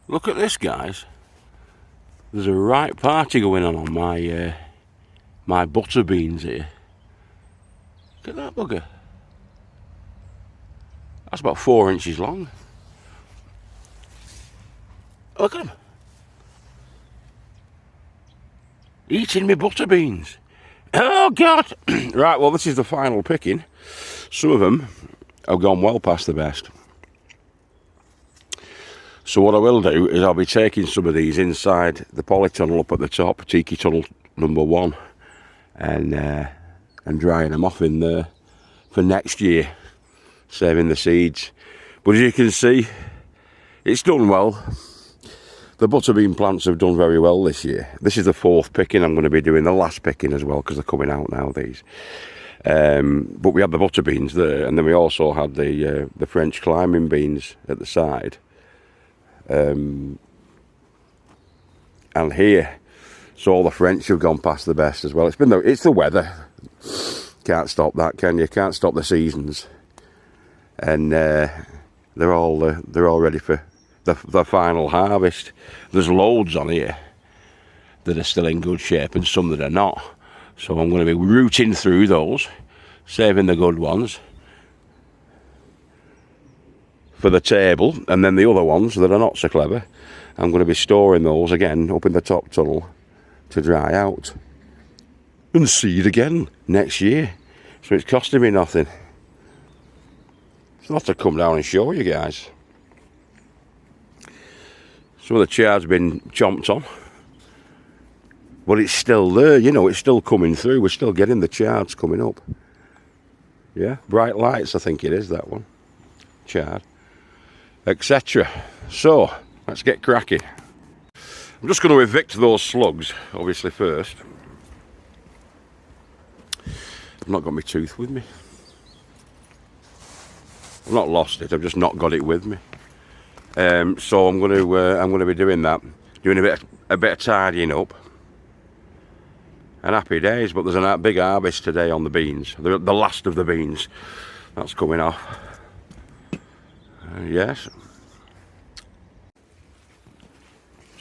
Look at this, guys. There's a right party going on my my butter beans here. Look at that bugger. That's about 4 inches long. Look at him. Eating me butter beans. Oh, God. Right, well, this is the final picking. Some of them have gone well past the best. So what I will do is I'll be taking some of these inside the polytunnel up at the top, Tiki Tunnel number 1, and drying them off in there for next year, saving the seeds. But as you can see, it's done well. The butterbean plants have done very well this year. This is the 4th picking. I'm going to be doing the last picking as well because they're coming out now, these. But we had the butterbeans there, and then we also had the French climbing beans at the side. And here, so all the French have gone past the best as well. It's the weather. Can't stop that, can you? Can't stop the seasons. And they're all ready for the final harvest. There's loads on here that are still in good shape and some that are not. So I'm going to be rooting through those, saving the good ones for the table, and then the other ones that are not so clever, I'm going to be storing those again up in the top tunnel to dry out and seed again next year. So it's costing me nothing. So I'll have to come down and show you guys. Some of the chard's been chomped on, but it's still there, you know, it's still coming through. We're still getting the chards coming up. Yeah, bright lights, I think it is, that one. Chard, etc. So, let's get cracking. I'm just going to evict those slugs, obviously, first. I've not got my tooth with me. I've not lost it, I've just not got it with me. So I'm going to be doing that, doing a bit of tidying up, and happy days. But there's a big harvest today on the beans, the last of the beans that's coming off. Yes.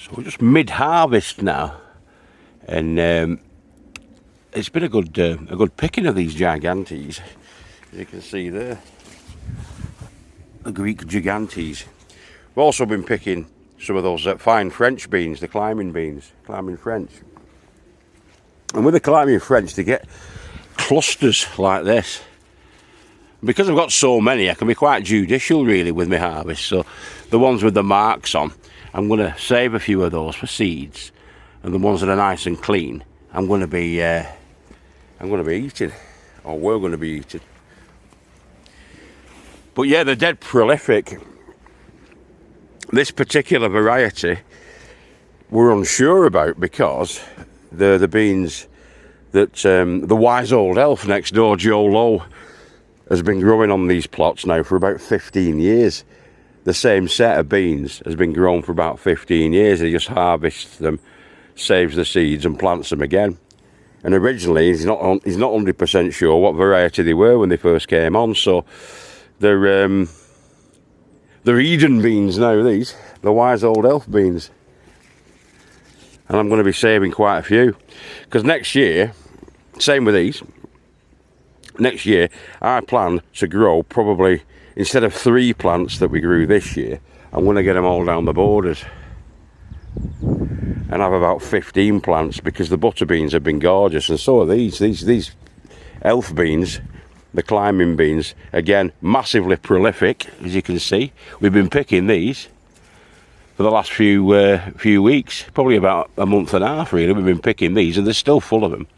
So we're just mid-harvest now, and it's been a good picking of these Gigantese, as you can see there, the Greek Gigantese. We've also been picking some of those fine French beans, the climbing beans, climbing French. And with the climbing French, they get clusters like this. Because I've got so many, I can be quite judicial really with my harvest. So the ones with the marks on, I'm going to save a few of those for seeds, and the ones that are nice and clean, I'm going to be eating, or we're going to be eating. But yeah, they're dead prolific. This particular variety we're unsure about because they're the beans that the wise old elf next door, Joe Lowe, has been growing on these plots now for about 15 years. The same set of beans has been grown for about 15 years. He just harvests them, saves the seeds and plants them again. And originally he's not 100% sure what variety they were when they first came on. So they're Eden beans now, these. The wise old elf beans. And I'm going to be saving quite a few. Because next year, same with these, next year I plan to grow probably, instead of 3 plants that we grew this year, I'm going to get them all down the borders. And have about 15 plants, because the butter beans have been gorgeous. And so are these elf beans. The climbing beans, again, massively prolific, as you can see. We've been picking these for the last few weeks, probably about a month and a half really. We've been picking these, and they're still full of them.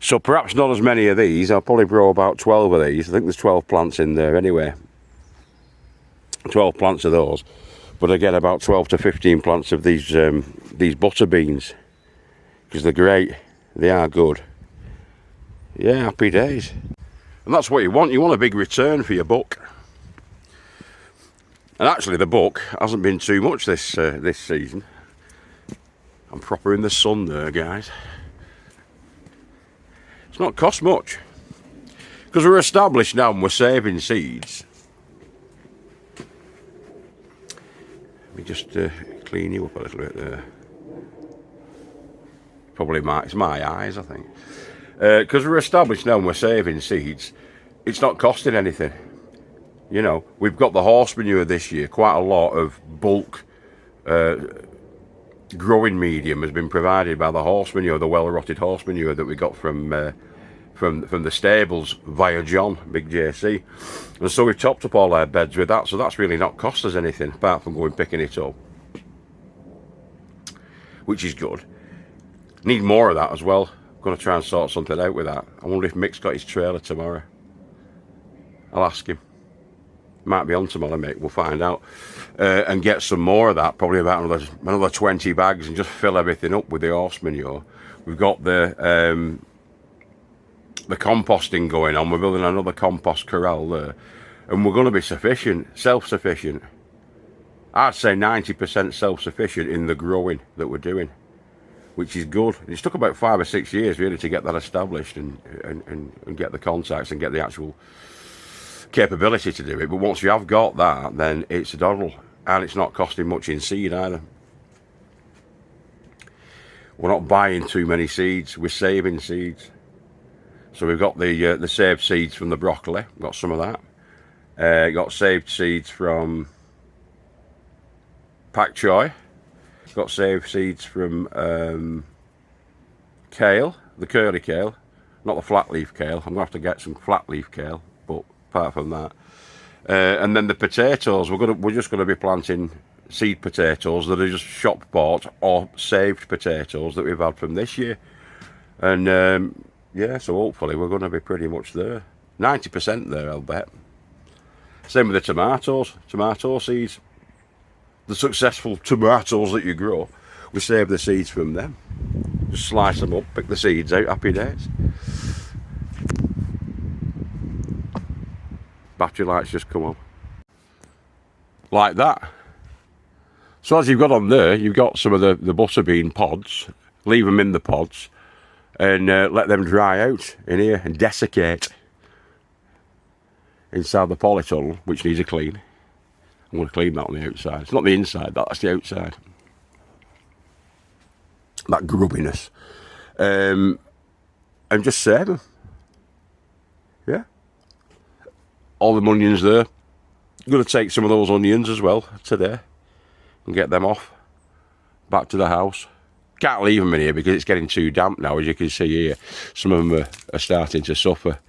So perhaps not as many of these. I'll probably grow about 12 of these. I think there's 12 plants in there anyway. 12 plants of those. But I get about 12 to 15 plants of these butter beans, because they're great. They are good. Yeah, happy days. And that's what you want. You want a big return for your buck. And actually the buck hasn't been too much this season. I'm proper in the sun there, guys. It's not cost much, because we're established now and we're saving seeds. Let me just clean you up a little bit there. Probably it's my eyes, I think. Because we're established now and we're saving seeds, it's not costing anything. You know, we've got the horse manure this year. Quite a lot of bulk growing medium has been provided by the horse manure, the well-rotted horse manure that we got from the stables via John, Big JC. And so we've topped up all our beds with that, so that's really not cost us anything apart from going picking it up, which is good. Need more of that as well. I'm going to try and sort something out with that. I wonder if Mick's got his trailer tomorrow. I'll ask him. Might be on tomorrow, Mick, we'll find out. And get some more of that, probably about another 20 bags, and just fill everything up with the horse manure. We've got the composting going on. We're building another compost corral there, and we're going to be self-sufficient. I'd say 90% self-sufficient in the growing that we're doing, which is good. It's took about 5 or 6 years really to get that established and get the contacts and get the actual capability to do it. But once you have got that, then it's a doddle, and it's not costing much in seed either. We're not buying too many seeds, we're saving seeds. So we've got the saved seeds from the broccoli, we've got some of that. Got saved seeds from pak choy, got saved seeds from kale, the curly kale, not the flat leaf kale. I'm going to have to get some flat leaf kale, but apart from that. And then the potatoes, we're just going to be planting seed potatoes that are just shop bought or saved potatoes that we've had from this year. And yeah, so hopefully we're going to be pretty much there. 90% there, I'll bet. Same with the tomatoes, tomato seeds. The successful tomatoes that you grow, we save the seeds from them. Just slice them up, pick the seeds out, happy days. Battery lights just come on. Like that. So as you've got on there, you've got some of the butter bean pods. Leave them in the pods and let them dry out in here and desiccate inside the polytunnel, which needs a clean. I'm going to clean that on the outside. It's not the inside, that's the outside. That grubbiness. And just save them. Yeah. All the onions there. I'm going to take some of those onions as well today and get them off. Back to the house. Can't leave them in here because it's getting too damp now, as you can see here. Some of them are starting to suffer.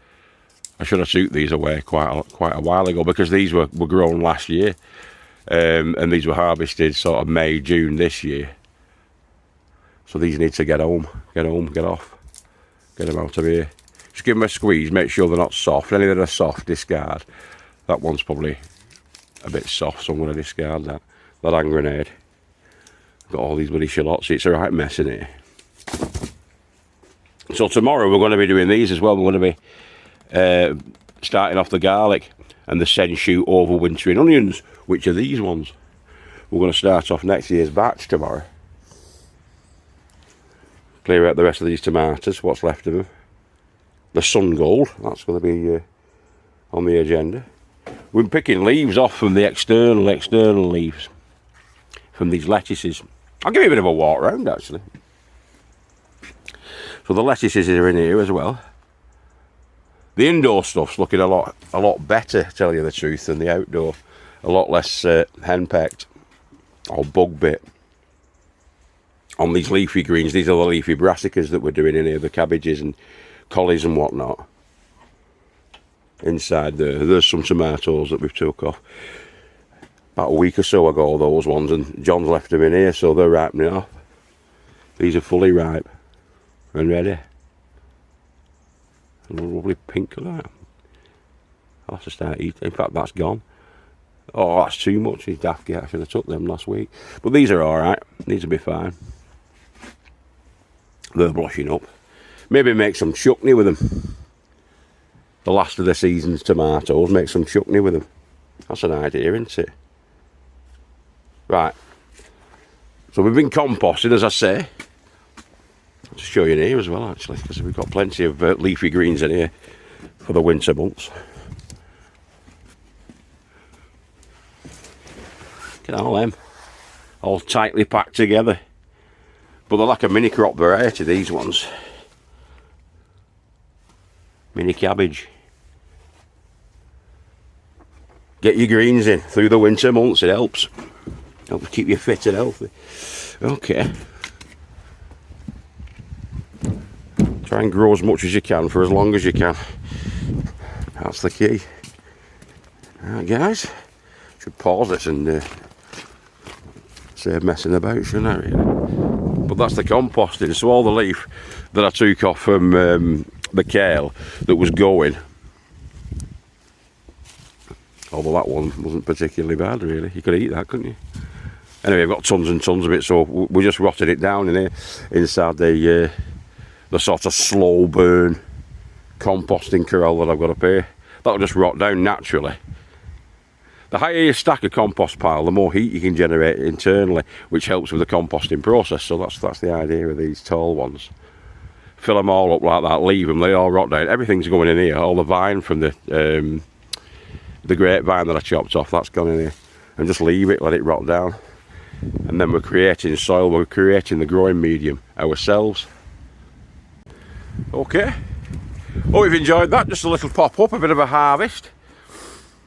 I should have took these away quite a while ago because these were grown last year. And these were harvested sort of May, June this year. So these need to get home, get off, get them out of here. Just give them a squeeze, make sure they're not soft. Any that are soft, discard. That one's probably a bit soft, so I'm going to discard that. That hand grenade. Got all these bloody shallots, it's a right mess in here. So tomorrow we're going to be doing these as well. We're going to be starting off the garlic and the Senshu overwintering onions, which are these ones. We're going to start off next year's batch tomorrow. Clear out the rest of these tomatoes, what's left of them. The sun gold, that's going to be on the agenda. We're picking leaves off from the external leaves from these lettuces. I'll give you a bit of a walk around actually. So the lettuces are in here as well. The indoor stuff's looking a lot better, to tell you the truth, than the outdoor. A lot less henpecked or bug bit. On these leafy greens, these are the leafy brassicas that we're doing in here, the cabbages and collies and whatnot. Inside there's some tomatoes that we've took off. About a week or so ago, those ones, and John's left them in here, so they're ripening off. These are fully ripe and ready. A lovely pink colour. I'll have to start eating. In fact, that's gone. Oh, that's too much. These daft git. I should have took them last week. But these are alright. These will be fine. They're blushing up. Maybe make some chutney with them. The last of the season's tomatoes. Make some chutney with them. That's an idea, isn't it? Right. So we've been composting, as I say. I'll just show you in here as well, actually, because we've got plenty of leafy greens in here for the winter months. Look at all them. all tightly packed together. But they're like a mini crop variety, these ones. Mini cabbage. Get your greens in through the winter months, it helps. Helps keep you fit and healthy. Okay. Try and grow as much as you can for as long as you can. That's the key. Alright guys, should pause this and save messing about, shouldn't I really? But that's the composting. So all the leaf that I took off from the kale that was going, although that one wasn't particularly bad really, you could eat that, couldn't you? Anyway, I've got tons and tons of it, so we just rotted it down in here inside the sort of slow burn composting corral that I've got up here. That'll just rot down naturally. The higher you stack a compost pile, the more heat you can generate internally, which helps with the composting process. So that's the idea of these tall ones. Fill them all up like that, leave them, they all rot down. Everything's going in here. All the vine from the grapevine that I chopped off, that's gone in here. And just leave it, let it rot down. And then we're creating soil, we're creating the growing medium ourselves. Okay. Hope you've enjoyed that. Just a little pop up, a bit of a harvest.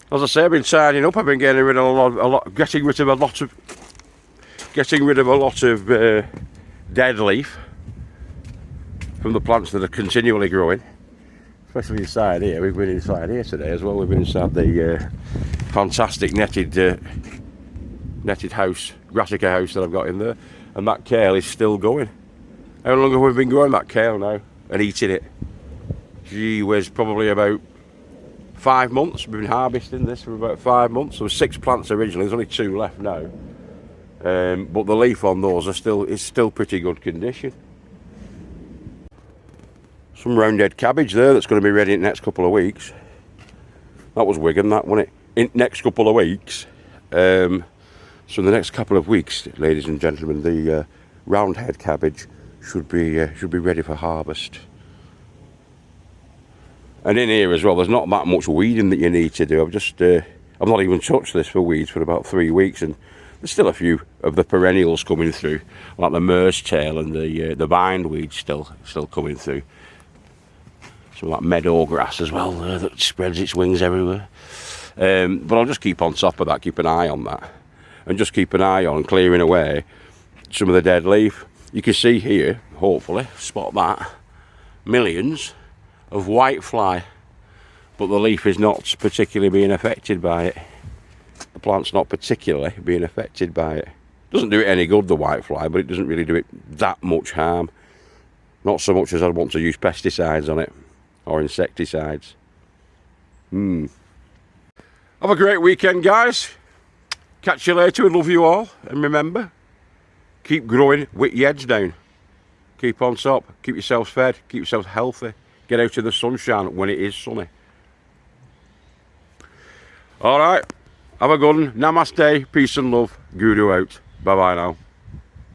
As I say, I've been tidying up. I've been getting rid of getting rid of a lot of dead leaf from the plants that are continually growing. Especially inside here. We've been inside here today as well. We've been inside the fantastic netted house, brassica house that I've got in there, and that kale is still going. How long have we been growing that kale now and eating it? Gee whiz, probably about 5 months. We've been harvesting this for about 5 months. There were 6 plants originally, there's only 2 left now. But the leaf on those is still pretty good condition. Some roundhead cabbage there that's going to be ready in the next couple of weeks. That was Wigan, that, wasn't it? In next couple of weeks. So in the next couple of weeks, ladies and gentlemen, the roundhead cabbage should be ready for harvest. And in here as well, there's not that much weeding that you need to do. I've not even touched this for weeds for about 3 weeks, and there's still a few of the perennials coming through, like the merce tail and the bindweed still coming through. Some like meadow grass as well that spreads its wings everywhere. But I'll just keep on top of that, keep an eye on that, and just keep an eye on clearing away some of the dead leaf. You can see here, hopefully, spot that, millions of whitefly, but the leaf is not particularly being affected by it. The plant's not particularly being affected by it. Doesn't do it any good, the whitefly, but it doesn't really do it that much harm. Not so much as I'd want to use pesticides on it, or insecticides. Have a great weekend, guys. Catch you later and love you all. And remember, keep growing with your heads down. Keep on top, keep yourselves fed, keep yourselves healthy. Get out of the sunshine when it is sunny. Alright, have a good one. Namaste, peace and love. Guru out. Bye bye now.